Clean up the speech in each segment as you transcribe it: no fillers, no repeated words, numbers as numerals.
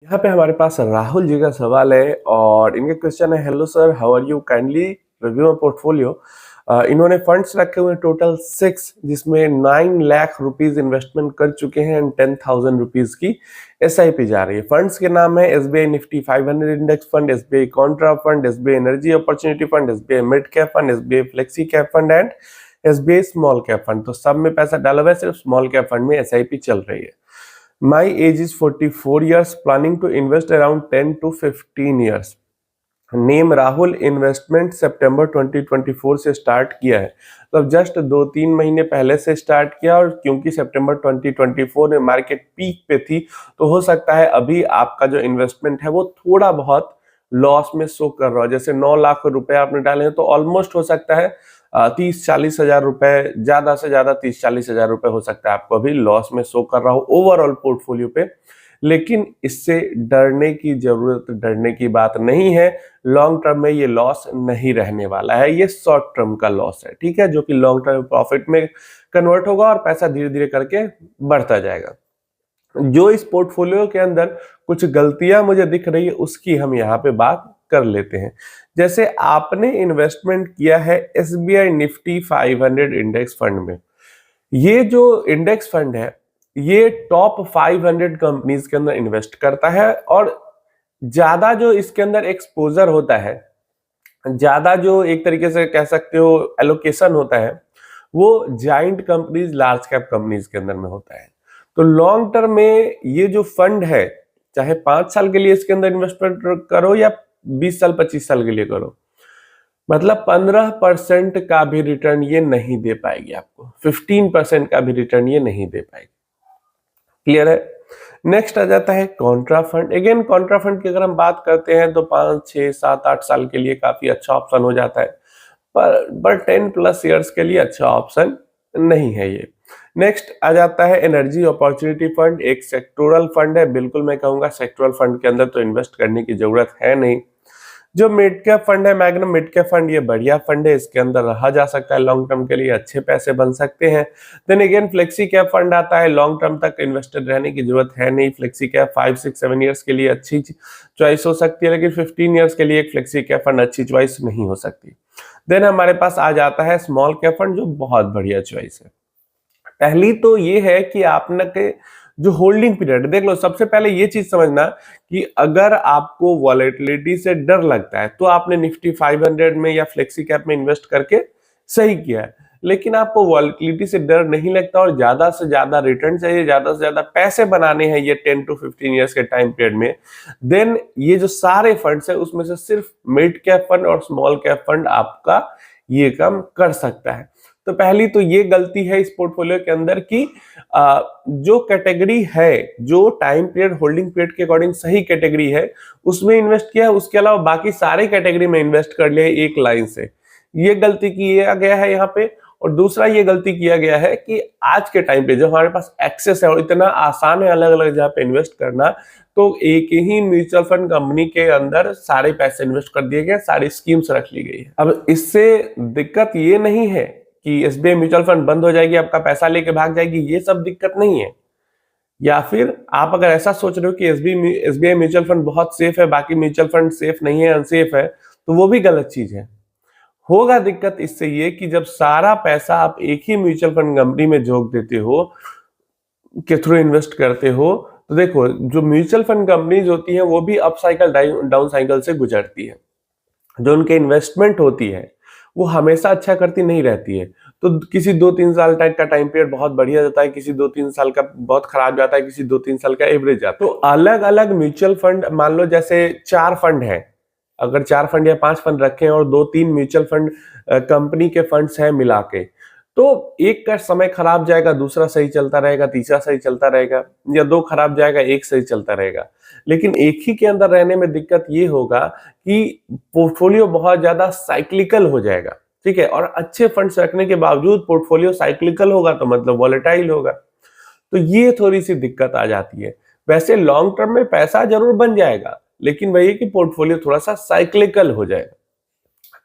यहाँ पे हमारे पास राहुल जी का सवाल है और इनके क्वेश्चन है, hello sir, how are you, kindly review my portfolio. इन्होंने फंड्स रखे हुए टोटल 6, जिसमें 9 लाख रुपीज इन्वेस्टमेंट कर चुके हैं एंड 10,000 रुपीज की एसआईपी जा रही है। फंड्स के नाम है SBI Nifty 500 index fund, SBI Contra fund, SBI energy opportunity fund, SBI mid cap fund, SBI flexi cap fund and SBI small cap fund. तो सब में पैसा डाला हुआ है, सिर्फ स्मॉल कैप फंड में एसआईपी चल रही है। My age is 44 years, planning to invest around 10 to 15 years. Name Rahul, investment सितंबर 2024 से स्टार्ट किया है। तो जस्ट 2-3 महीने पहले से स्टार्ट किया, और क्योंकि सितंबर 2024 में मार्केट पीक पे थी, तो हो सकता है अभी आपका जो इन्वेस्टमेंट है वो थोड़ा बहुत लॉस में शो कर रहा हो। जैसे 9 लाख रुपए आपने डाले हैं तो ऑलमोस्ट हो सकता है 30-40 हजार रुपए, ज्यादा से ज्यादा 30-40 हजार रुपए हो सकता है आपको अभी लॉस में शो कर रहा हो ओवरऑल पोर्टफोलियो पे। लेकिन इससे डरने की बात नहीं है। लॉन्ग टर्म में ये लॉस नहीं रहने वाला है, ये शॉर्ट टर्म का लॉस है, ठीक है, जो कि लॉन्ग टर्म प्रॉफिट में कन्वर्ट होगा और पैसा धीरे धीरे करके बढ़ता जाएगा। जो इस पोर्टफोलियो के अंदर कुछ गलतियां मुझे दिख रही है उसकी हम यहाँ पे बात कर लेते हैं। जैसे आपने इन्वेस्टमेंट किया है एसबीआई निफ्टी 500 इंडेक्स फंड में। ये जो इंडेक्स फंड है ये टॉप 500 कंपनीज के अंदर इन्वेस्ट करता है, और ज्यादा जो इसके अंदर एक्सपोजर होता है, ज्यादा जो एक तरीके से कह सकते हो एलोकेशन होता है, वो giant companies, large cap companies के अंदर में होता है। तो लॉन्ग टर्म में ये जो फंड है, चाहे 5 साल के लिए इसके अंदर इन्वेस्टमेंट करो या 20 साल 25 साल के लिए करो, मतलब 15% का भी रिटर्न ये नहीं दे पाएगी आपको, 15% का भी रिटर्न ये नहीं दे पाएगी। क्लियर है। नेक्स्ट आ जाता है Contra fund. Again Contra fund की अगर हम बात करते हैं तो 5, 6, 7, 8 साल के लिए काफी अच्छा ऑप्शन हो जाता है, पर 10+ ईयर्स के लिए अच्छा ऑप्शन नहीं है ये। नेक्स्ट आ जाता है एनर्जी अपॉर्चुनिटी फंड। एक सेक्टोरल फंड है, बिल्कुल मैं कहूंगा सेक्टोरल फंड के अंदर तो इन्वेस्ट करने की जरूरत है नहीं। जो मिड कैप फंड है, मैग्नम मिड कैप फंड, ये बढ़िया फंड है, इसके अंदर रहा जा सकता है, लॉन्ग टर्म के लिए अच्छे पैसे बन सकते हैं। Then again flexi cap fund आता है, लॉन्ग टर्म तक इन्वेस्टेड रहने की जरूरत है नहीं। फ्लेक्सी कैप 5, 6, 7 ईयर्स के लिए अच्छी चॉइस हो सकती है, लेकिन 15 ईयर्स के लिए एक फ्लेक्सी कैप फंड अच्छी चॉइस नहीं हो सकती। देन हमारे पास आ जाता है स्मॉल कैप फंड, जो बहुत बढ़िया चॉइस है। पहली तो ये है कि आपने के जो होल्डिंग पीरियड, देख लो, सबसे पहले ये चीज समझना कि अगर आपको वॉलेटिलिटी से डर लगता है तो आपने निफ्टी 500 में या फ्लेक्सी कैप में इन्वेस्ट करके सही किया है। लेकिन आपको वॉलेटिलिटी से डर नहीं लगता और ज्यादा से ज्यादा रिटर्न चाहिए, ज्यादा से ज्यादा पैसे बनाने हैं ये 10 to 15 ईयर्स के टाइम पीरियड में, देन ये जो सारे फंड्स है उसमें से सिर्फ मिड कैप फंड और स्मॉल कैप फंड आपका ये काम कर सकता है। तो पहली तो ये गलती है इस पोर्टफोलियो के अंदर कि जो कैटेगरी है, जो टाइम पीरियड होल्डिंग पीरियड के अकॉर्डिंग सही कैटेगरी है उसमें इन्वेस्ट किया है, उसके अलावा बाकी सारे कैटेगरी में इन्वेस्ट कर लिया एक लाइन से। ये गलती किया गया है यहाँ पे। और दूसरा ये गलती किया गया है कि आज के टाइम पे जो हमारे पास एक्सेस है और इतना आसान है अलग अलग जगह पे इन्वेस्ट करना, तो एक ही म्यूचुअल फंड कंपनी के अंदर सारे पैसे इन्वेस्ट कर दिए गए, सारी स्कीम्स रख ली गई है। अब इससे दिक्कत ये नहीं है कि एसबीआई म्यूचुअल फंड बंद हो जाएगी, आपका पैसा लेके भाग जाएगी, ये सब दिक्कत नहीं है। या फिर आप अगर ऐसा सोच रहे हो कि एसबीआई म्यूचुअल फंड बहुत सेफ है, बाकी म्यूचुअल फंड सेफ नहीं है, अनसेफ है, तो वो भी गलत चीज है। होगा दिक्कत इससे ये कि जब सारा पैसा आप एक ही म्यूचुअल फंड कंपनी में झोंक देते हो, के थ्रू इन्वेस्ट करते हो, तो देखो जो म्यूचुअल फंड कंपनीज होती हैं वो भी अप साइकिल डाउन साइकिल से गुजरती है। जो उनके इन्वेस्टमेंट होती है वो हमेशा अच्छा करती नहीं रहती है। तो किसी 2-3 साल तक का टाइम पीरियड बहुत बढ़िया जाता है, किसी 2-3 साल का बहुत खराब जाता है, किसी 2-3 साल का एवरेज जाता है। तो अलग अलग म्यूचुअल फंड, मान लो जैसे 4 फंड है, अगर 4 फंड या 5 फंड रखे हैं और 2-3 म्यूचुअल फंड कंपनी के फंड्स हैं मिला के, तो एक का समय खराब जाएगा, दूसरा सही चलता रहेगा, तीसरा सही चलता रहेगा, या 2 खराब जाएगा, एक सही चलता रहेगा। लेकिन एक ही के अंदर रहने में दिक्कत ये होगा कि पोर्टफोलियो बहुत ज्यादा साइक्लिकल हो जाएगा, ठीक है। और अच्छे फंड्स रखने के बावजूद पोर्टफोलियो साइक्लिकल होगा तो मतलब वॉलेटाइल होगा, तो ये थोड़ी सी दिक्कत आ जाती है। वैसे लॉन्ग टर्म में पैसा जरूर बन जाएगा, लेकिन वही कि पोर्टफोलियो थोड़ा सा साइक्लिकल हो जाएगा।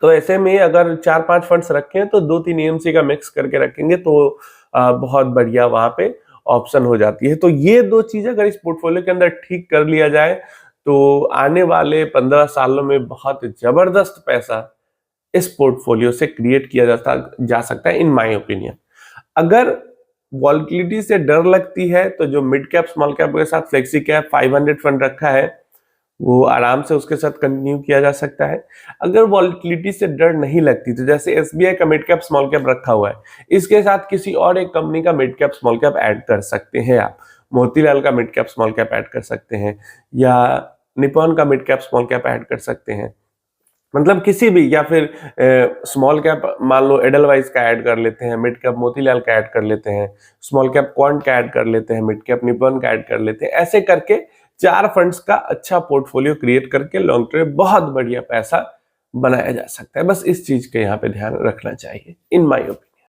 तो ऐसे में अगर 4-5 फंड्स रखे हैं तो 2-3 एएमसी का मिक्स करके रखेंगे तो बहुत बढ़िया वहां पे ऑप्शन हो जाती है। तो ये 2 चीज़ अगर इस पोर्टफोलियो के अंदर ठीक कर लिया जाए तो आने वाले 15 सालों में बहुत जबरदस्त पैसा इस पोर्टफोलियो से क्रिएट किया जा सकता है इन माय ओपिनियन। अगर वॉलेटिलिटी से डर लगती है तो जो मिड कैप स्मॉल कैप के साथ फ्लेक्सी कैप 500 फंड रखा है वो आराम से उसके साथ कंटिन्यू किया जा सकता है। अगर वॉलेटिलिटी से डर नहीं लगती तो जैसे एसबीआई का मिड कैप स्मॉल कैप रखा हुआ है, इसके साथ किसी और एक कंपनी का mid cap small cap add कर सकते हैं आप। मोतीलाल का mid cap small cap add कर सकते हैं या निपॉन का mid cap small cap add कर सकते हैं। मतलब किसी भी, या फिर स्मॉल कैप मान लो एडलवाइज का ऐड कर लेते हैं, मिड कैप मोतीलाल का ऐड कर लेते हैं, स्मॉल कैप क्वांट का ऐड कर लेते हैं, मिड कैप निपॉन का ऐड कर लेते हैं। ऐसे करके 4 फंड्स का अच्छा पोर्टफोलियो क्रिएट करके लॉन्ग टर्म बहुत बढ़िया पैसा बनाया जा सकता है। बस इस चीज का यहाँ पे ध्यान रखना चाहिए इन माय ओपिनियन।